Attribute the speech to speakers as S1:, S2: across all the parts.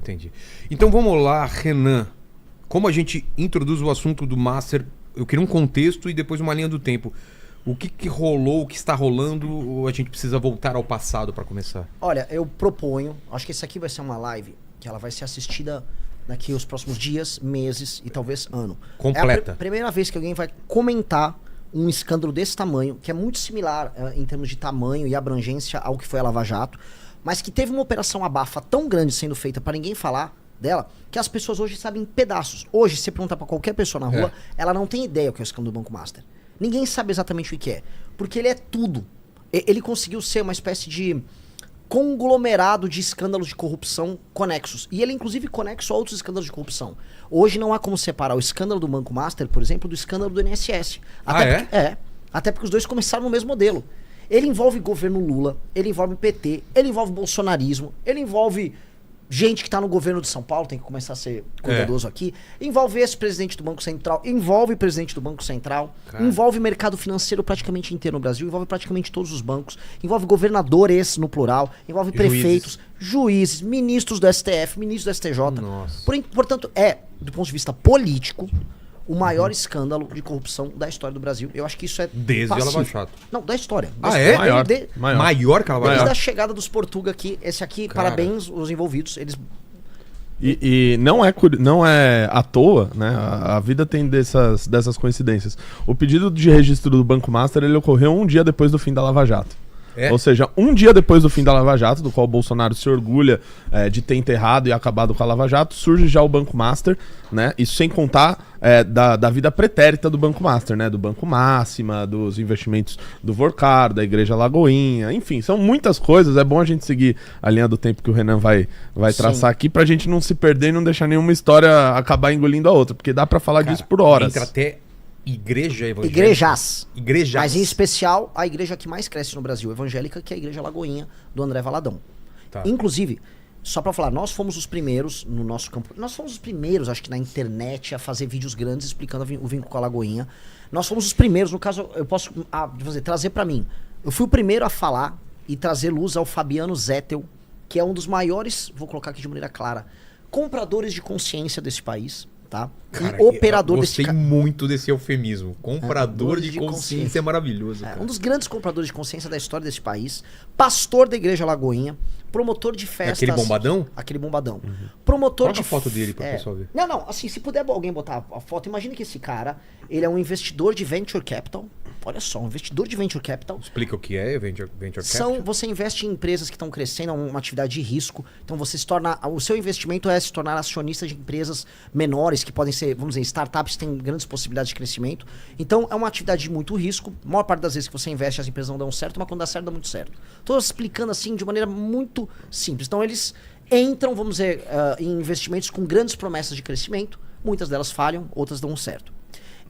S1: Entendi. Então vamos lá, Renan. Como a gente introduz o assunto do Master, eu queria um contexto e depois uma linha do tempo. O que rolou, o que está rolando, ou a gente precisa voltar ao passado para começar?
S2: Olha, eu proponho, acho que esse aqui vai ser uma live que ela vai ser assistida daqui os próximos dias, meses e talvez ano.
S1: Completa.
S2: É a primeira vez que alguém vai comentar um escândalo desse tamanho, que é muito similar em termos de tamanho e abrangência ao que foi a Lava Jato, mas que teve uma operação abafa tão grande sendo feita para ninguém falar dela, que as pessoas hoje sabem em pedaços. Hoje, se você perguntar para qualquer pessoa na rua, ela não tem ideia o que é o escândalo do Banco Master. Ninguém sabe exatamente o que é, porque ele é tudo. Ele conseguiu ser uma espécie de conglomerado de escândalos de corrupção conexos. E ele, inclusive, conexo a outros escândalos de corrupção. Hoje não há como separar o escândalo do Banco Master, por exemplo, do escândalo do INSS. Até porque os dois começaram no mesmo modelo. Ele envolve governo Lula, ele envolve PT, ele envolve bolsonarismo, ele envolve gente que tá no governo de São Paulo, tem que começar a ser cuidadoso aqui, envolve ex-presidente do Banco Central, envolve presidente do Banco Central, envolve mercado financeiro praticamente inteiro no Brasil, envolve praticamente todos os bancos, envolve governadores no plural, envolve prefeitos, juízes, ministros do STF, ministros do STJ. Portanto, do ponto de vista político, o maior escândalo de corrupção da história do Brasil. Eu acho que isso é
S1: desde a Lava Jato.
S2: Não, da história.
S1: Maior que a Lava Jato.
S2: Desde a chegada dos Portuga aqui. Esse aqui, parabéns os envolvidos. Eles...
S3: E não é à toa, né? A vida tem dessas coincidências. O pedido de registro do Banco Master, ele ocorreu um dia depois do fim da Lava Jato. Ou seja, um dia depois do fim da Lava Jato, do qual o Bolsonaro se orgulha de ter enterrado e acabado com a Lava Jato, surge já o Banco Master, né? Isso sem contar da vida pretérita do Banco Master, né? Do Banco Máxima, dos investimentos do Vorcar, da Igreja Lagoinha, enfim, são muitas coisas. É bom a gente seguir a linha do tempo que o Renan vai traçar aqui, pra gente não se perder e não deixar nenhuma história acabar engolindo a outra, porque dá pra falar disso por horas.
S1: Entra até igreja evangélica.
S2: Igrejas. Mas em especial a igreja que mais cresce no Brasil evangélica, que é a Igreja Lagoinha do André Valadão. Inclusive, só pra falar, nós fomos os primeiros no nosso campo. Nós fomos os primeiros, acho que na internet, a fazer vídeos grandes explicando o vínculo com a Lagoinha. Nós fomos os primeiros, no caso, eu posso trazer pra mim. Eu fui o primeiro a falar e trazer luz ao Fabiano Zettel, que é um dos maiores, vou colocar aqui de maneira clara, compradores de consciência desse país. Tá?
S1: Cara,
S2: e operador
S1: gostei muito desse eufemismo. Comprador de consciência é maravilhoso.
S2: Um dos grandes compradores de consciência da história desse país. Pastor da Igreja Lagoinha. Promotor de festas.
S1: Aquele bombadão?
S2: Aquele bombadão. Promotor
S1: Coloca a foto dele pra pessoal ver.
S2: Não, assim, se puder alguém botar a foto, imagine que esse cara, ele é um investidor de venture capital. Olha só, um investidor de venture capital.
S1: Explica o que é venture capital.
S2: Você investe em empresas que estão crescendo, é uma atividade de risco. Então você se torna, o seu investimento é se tornar acionista de empresas menores, que podem ser, vamos dizer, startups que têm grandes possibilidades de crescimento. Então é uma atividade de muito risco. A maior parte das vezes que você investe, as empresas não dão certo, mas quando dá certo, dá muito certo. Estou explicando assim de maneira muito simples. Então eles entram, vamos dizer, em investimentos com grandes promessas de crescimento. Muitas delas falham, outras dão certo.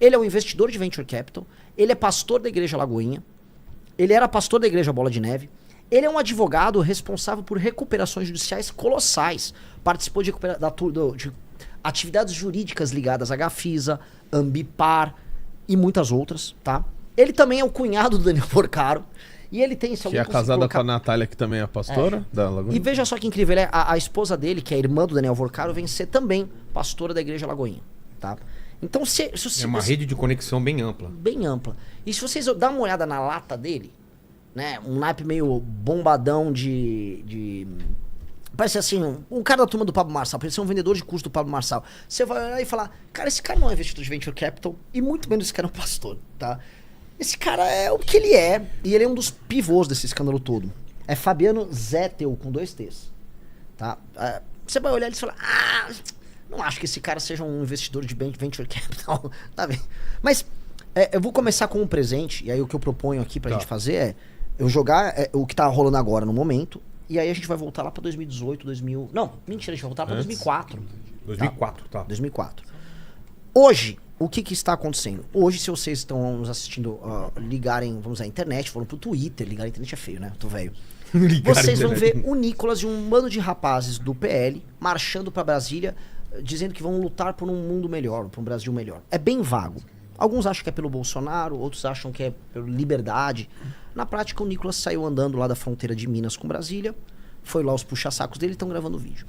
S2: Ele é um investidor de venture capital. Ele é pastor da Igreja Lagoinha. Ele era pastor da Igreja Bola de Neve. Ele é um advogado responsável por recuperações judiciais colossais. Participou de atividades jurídicas ligadas à Gafisa, Ambipar e muitas outras, tá? Ele também é o cunhado do Daniel Porcaro. E ele tem...
S3: Que é casada com a Natália, que também é pastora da Lagoinha.
S2: E veja só que incrível, a esposa dele, que é a irmã do Daniel Porcaro, vem ser também pastora da Igreja Lagoinha, tá? Então,
S1: é uma rede de conexão bem ampla.
S2: Bem ampla. E se vocês darem uma olhada na lata dele, né? Um naipe meio bombadão de... Parece assim, um cara da turma do Pablo Marçal, parece ser um vendedor de curso do Pablo Marçal. Você vai olhar e falar, cara, esse cara não é investidor de venture capital e muito menos esse cara é um pastor, tá? Esse cara é o que ele é e ele é um dos pivôs desse escândalo todo. É Fabiano Zettel, com 2 T's, tá? Você vai olhar e fala, não acho que esse cara seja um investidor de venture capital, tá bem? Mas eu vou começar com um presente, e aí o que eu proponho aqui pra gente fazer é eu jogar o que tá rolando agora no momento, e aí a gente vai voltar lá pra 2018, 2000... Não, mentira, a gente vai voltar pra 2004.
S1: 2004, tá.
S2: 2004. Hoje, o que está acontecendo? Hoje, se vocês estão nos assistindo, ligarem, vamos à internet, foram pro Twitter, ligar a internet é feio, né? Eu tô velho. Vocês vão ver o Nicolas e um bando de rapazes do PL marchando pra Brasília, dizendo que vão lutar por um mundo melhor, por um Brasil melhor. É bem vago. Alguns acham que é pelo Bolsonaro, outros acham que é pela liberdade. Na prática, o Nicolas saiu andando lá da fronteira de Minas com Brasília, foi lá os puxa-sacos dele e estão gravando o vídeo.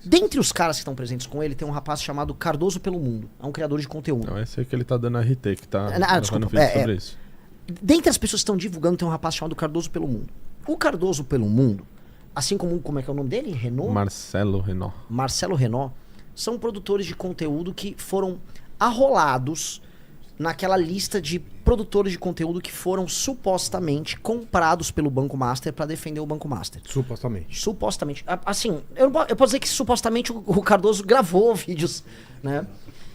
S2: Dentre os caras que estão presentes com ele, tem um rapaz chamado Cardoso pelo Mundo. É um criador de conteúdo.
S3: Não, esse é que ele tá dando RT, que tá
S2: desculpa,
S3: vídeo sobre isso.
S2: Dentre as pessoas que estão divulgando, tem um rapaz chamado Cardoso pelo Mundo. O Cardoso pelo Mundo, assim como é que é o nome dele? Renault? Marcelo Renault. São produtores de conteúdo que foram arrolados naquela lista de produtores de conteúdo que foram supostamente comprados pelo Banco Master para defender o Banco Master. Supostamente. Assim, eu posso dizer que supostamente o Cardoso gravou vídeos, né?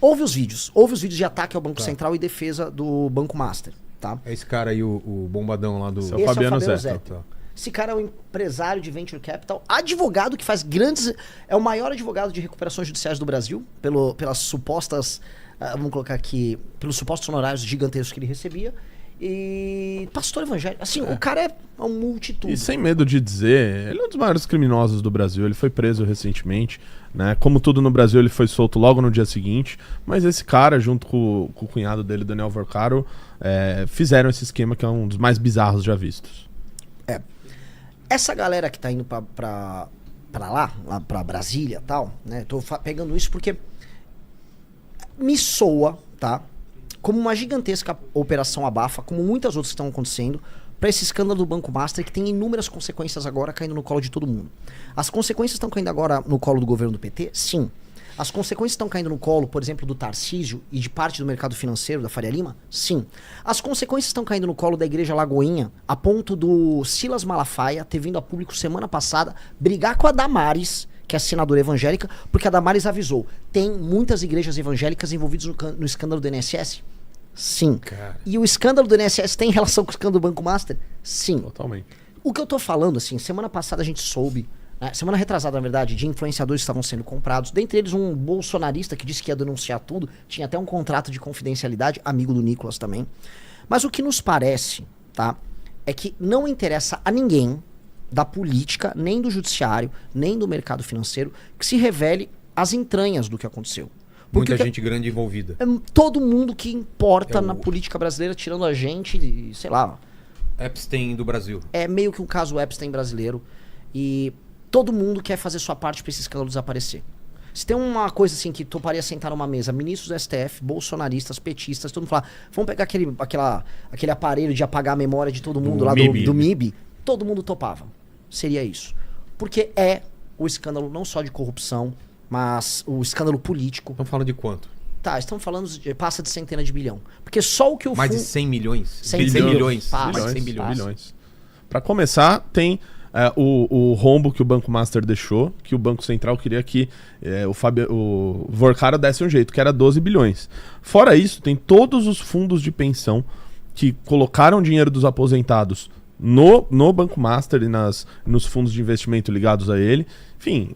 S2: Houve os vídeos de ataque ao Banco Central e defesa do Banco Master, tá?
S1: É esse cara aí, o bombadão lá do...
S2: Esse é o Fabiano Zeta. Tá. Esse cara é um empresário de Venture Capital, advogado que faz grandes... É o maior advogado de recuperações judiciais do Brasil, pelas supostas... vamos colocar aqui, pelos supostos honorários gigantescos que ele recebia. E pastor evangélico. Assim, o cara é um multitude.
S3: E sem medo de dizer, ele é um dos maiores criminosos do Brasil. Ele foi preso recentemente, né? Como tudo no Brasil, ele foi solto logo no dia seguinte. Mas esse cara, junto com o cunhado dele, Daniel Vorcaro, fizeram esse esquema que é um dos mais bizarros já vistos.
S2: Essa galera que tá indo pra lá pra Brasília e tal, né? Tô pegando isso porque me soa, tá? Como uma gigantesca operação abafa, como muitas outras que estão acontecendo, para esse escândalo do Banco Master, que tem inúmeras consequências agora caindo no colo de todo mundo. As consequências estão caindo agora no colo do governo do PT? Sim. As consequências estão caindo no colo, por exemplo, do Tarcísio e de parte do mercado financeiro da Faria Lima? Sim. As consequências estão caindo no colo da Igreja Lagoinha, a ponto do Silas Malafaia ter vindo a público semana passada brigar com a Damares, que é a senadora evangélica, porque a Damares avisou. Tem muitas igrejas evangélicas envolvidas no escândalo do INSS? Sim.
S1: Cara.
S2: E o escândalo do INSS tem relação com o escândalo do Banco Master? Sim.
S3: Totalmente.
S2: O que eu tô falando, assim, semana passada a gente soube, semana retrasada, na verdade, de influenciadores que estavam sendo comprados, dentre eles um bolsonarista que disse que ia denunciar tudo, tinha até um contrato de confidencialidade, amigo do Nicolas também. Mas o que nos parece, tá, é que não interessa a ninguém da política, nem do judiciário, nem do mercado financeiro, que se revele as entranhas do que aconteceu. Porque
S1: muita gente grande envolvida.
S2: Todo mundo que importa na política brasileira, tirando a gente, sei lá.
S1: Epstein do Brasil.
S2: É meio que um caso Epstein brasileiro. E todo mundo quer fazer sua parte para esse escândalo desaparecer. Se tem uma coisa assim que toparia sentar numa mesa, ministros do STF, bolsonaristas, petistas, todo mundo falar, vamos pegar aquele aparelho de apagar a memória de todo mundo lá do MIB, todo mundo topava. Seria isso. Porque é o escândalo não só de corrupção, mas o escândalo político.
S1: Estão falando de quanto?
S2: Tá, estão falando passa de centena de bilhão. Porque só o que o
S1: mais de 100 milhões?
S2: 100
S1: milhões.
S2: Passa,
S1: 100 bilhões.
S3: Para começar, tem o rombo que o Banco Master deixou, que o Banco Central queria que o Vorcaro desse um jeito, que era 12 bilhões. Fora isso, tem todos os fundos de pensão que colocaram dinheiro dos aposentados no Banco Master e nos fundos de investimento ligados a ele. Enfim,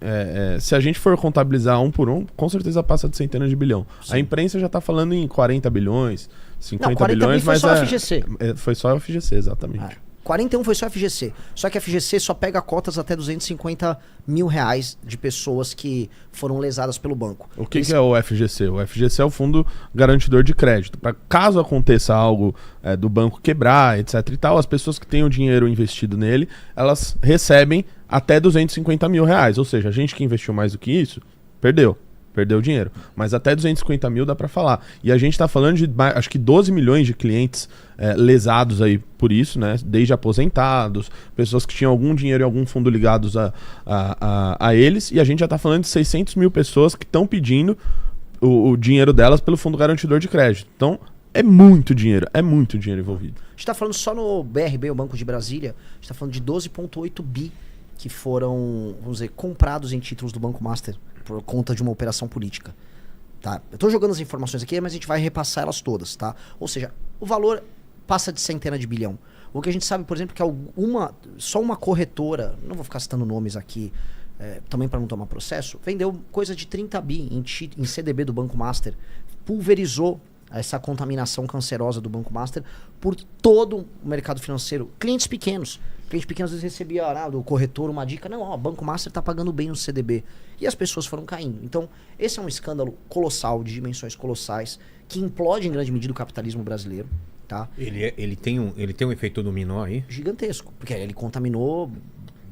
S3: se a gente for contabilizar um por um, com certeza passa de centenas de bilhão. Sim. A imprensa já está falando em 40 bilhões, 50 bilhões, mas
S2: foi só a FGC.
S3: Foi só a FGC, exatamente.
S2: 41 foi só a FGC. Só que a FGC só pega cotas até 250 mil reais de pessoas que foram lesadas pelo banco.
S3: O que é o FGC? O FGC é o Fundo Garantidor de Crédito. Para caso aconteça algo do banco quebrar, etc e tal, as pessoas que têm o dinheiro investido nele, elas recebem até 250 mil reais. Ou seja, a gente que investiu mais do que isso, perdeu o dinheiro. Mas até 250 mil dá para falar. E a gente está falando de, acho que 12 milhões de clientes lesados aí por isso, né? Desde aposentados, pessoas que tinham algum dinheiro em algum fundo ligados a eles. E a gente já está falando de 600 mil pessoas que estão pedindo o dinheiro delas pelo Fundo Garantidor de Crédito. Então, é muito dinheiro envolvido.
S2: A gente está falando só no BRB, o Banco de Brasília, a gente está falando de 12,8 bi que foram, vamos dizer, comprados em títulos do Banco Master por conta de uma operação política, tá? Eu tô jogando as informações aqui, mas a gente vai repassar elas todas, tá? Ou seja, o valor passa de centena de bilhão. O que a gente sabe, por exemplo, que só uma corretora, não vou ficar citando nomes aqui, também para não tomar processo, vendeu coisa de 30 bi em CDB do Banco Master, pulverizou essa contaminação cancerosa do Banco Master por todo o mercado financeiro. Clientes pequenos às vezes recebia do corretor uma dica, não, o Banco Master tá pagando bem no CDB. E as pessoas foram caindo. Então, esse é um escândalo colossal, de dimensões colossais, que implode em grande medida o capitalismo brasileiro, tá?
S1: Ele tem um efeito dominó aí?
S2: Gigantesco, porque ele contaminou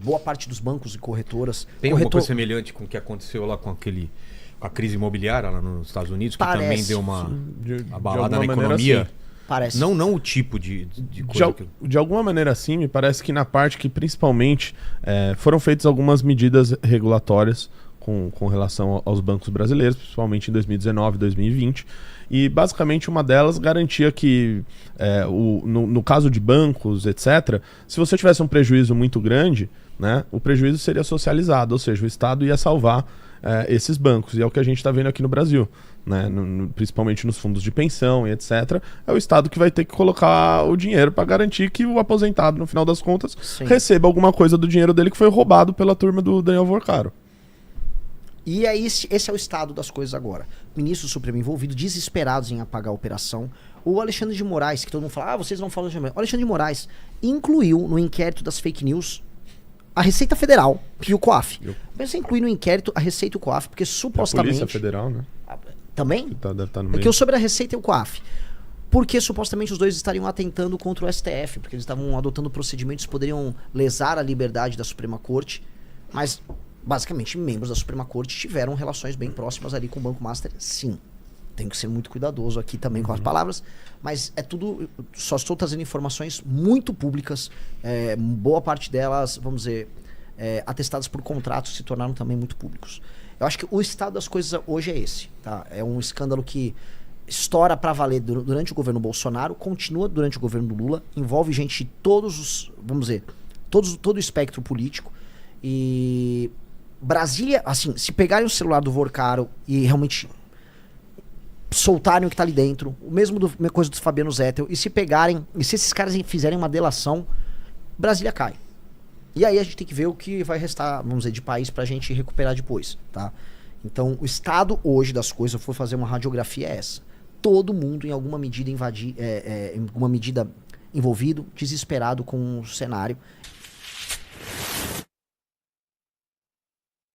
S2: boa parte dos bancos e corretoras...
S1: Tem alguma coisa semelhante com o que aconteceu lá com a crise imobiliária lá nos Estados Unidos, que também deu uma abalada na economia?
S3: Assim.
S2: Parece.
S1: Não o tipo de coisa.
S3: De alguma maneira, sim, me parece que na parte que principalmente foram feitas algumas medidas regulatórias com relação aos bancos brasileiros, principalmente em 2019 e 2020. E basicamente uma delas garantia que, no caso de bancos, etc., se você tivesse um prejuízo muito grande, né, o prejuízo seria socializado, ou seja, o Estado ia salvar esses bancos. E é o que a gente está vendo aqui no Brasil. Né, principalmente nos fundos de pensão e etc., é o Estado que vai ter que colocar o dinheiro para garantir que o aposentado, no final das contas, receba alguma coisa do dinheiro dele que foi roubado pela turma do Daniel Vorcaro.
S2: E aí, esse é o estado das coisas agora. Ministro do Supremo envolvido, desesperados em apagar a operação. O Alexandre de Moraes, que todo mundo fala, vocês não falam de Alexandre. O Alexandre de Moraes incluiu no inquérito das fake news a Receita Federal e o COAF. Mas você inclui no inquérito a Receita e o COAF, porque supostamente...
S3: A Polícia Federal, né?
S2: Também?
S3: Deve estar no
S2: Porque
S3: meio.
S2: eu sobre a Receita e o COAF. Porque supostamente os dois estariam atentando contra o STF, porque eles estavam adotando procedimentos que poderiam lesar a liberdade da Suprema Corte, mas basicamente membros da Suprema Corte tiveram relações bem próximas ali com o Banco Master, sim. Tenho que ser muito cuidadoso aqui também com as palavras, mas é tudo, só estou trazendo informações muito públicas, boa parte delas, vamos dizer, atestadas por contratos, se tornaram também muito públicos. Eu acho que o estado das coisas hoje é esse, tá? É um escândalo que estoura para valer durante o governo Bolsonaro, continua durante o governo do Lula, envolve gente de todos os, vamos dizer, todo o espectro político. E Brasília, assim, se pegarem o celular do Vorcaro e realmente soltarem o que tá ali dentro, o mesmo coisa do Fabiano Zettel, e se pegarem, e se esses caras fizerem uma delação, Brasília cai. E aí a gente tem que ver o que vai restar, vamos dizer, de país pra gente recuperar depois, tá? Então, o estado hoje das coisas, eu for fazer uma radiografia, é essa. Todo mundo, em alguma medida, em alguma medida envolvido, desesperado com o cenário.